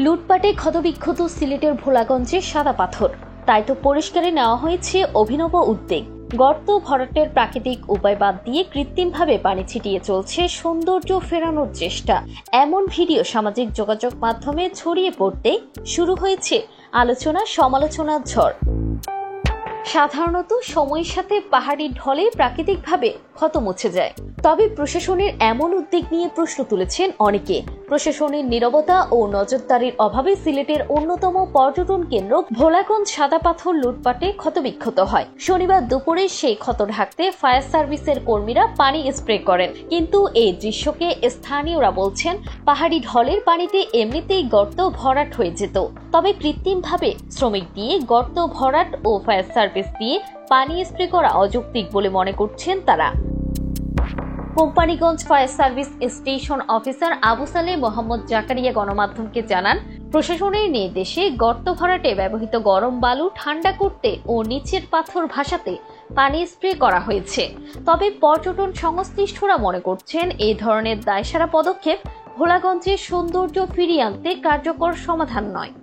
লুটপাটে ক্ষতবিক্ষত সিলেটের ভোলাগঞ্জে সাদা পাথর, তাই তো পরিষ্কারে নেওয়া হয়েছে অভিনব উদ্যোগ। গর্ত ভরাটের প্রাকৃতিক উপায় বাদ দিয়ে কৃত্রিমভাবে পানি ছিটিয়ে চলছে সৌন্দর্য ফেরানোর চেষ্টা। এমন ভিডিও সামাজিক যোগাযোগ মাধ্যমে ছড়িয়ে পড়তে শুরু হয়েছে আলোচনা সমালোচনার ঝড়। সাধারণত সময়ের সাথে পাহাড়ি ঢলে প্রাকৃতিকভাবে ক্ষত মুছে যায়, তবে প্রশাসনের এমন উদ্যোগ নিয়ে প্রশ্ন তুলেছেন অনেকে। প্রশাসনের নীরবতা ও নজরদারির অভাবে সিলেটের অন্যতম পর্যটন কেন্দ্র ভোলাগঞ্জ সাদা পাথর লুটপাটে ক্ষতবিক্ষত হয়। শনিবার দুপুরে সেই ক্ষত ঢাকতে ফায়ার সার্ভিসের কর্মীরা পানি স্প্রে করেন, কিন্তু এই দৃশ্যকে স্থানীয়রা বলছেন পাহাড়ি ঢলের পানিতে এমনিতেই গর্ত ভরাট হয়ে যেত, তবে কৃত্রিমভাবে শ্রমিক দিয়ে গর্ত ভরাট ও ফায়ার সার্ভিস দিয়ে পানি স্প্রে করা অযৌক্তিক বলে মনে করছেন তারা। Companiganj fire service station officer Abu Saleh Mohammad Zakaria গণমাধ্যমকে জানান, প্রশাসনের নির্দেশে গর্ত ভরাটে ব্যবহৃত গরম বালু ঠান্ডা করতে ও নিচের পাথর ভাসাতে পানি স্প্রে করা হয়েছে। তবে পর্যটন সংশ্লিষ্টরা মনে করছেন এই ধরনের দায়সারা পদক্ষেপ ভোলাগঞ্জের সৌন্দর্য ফিরিয়ে আনতে কার্যকর সমাধান নয়।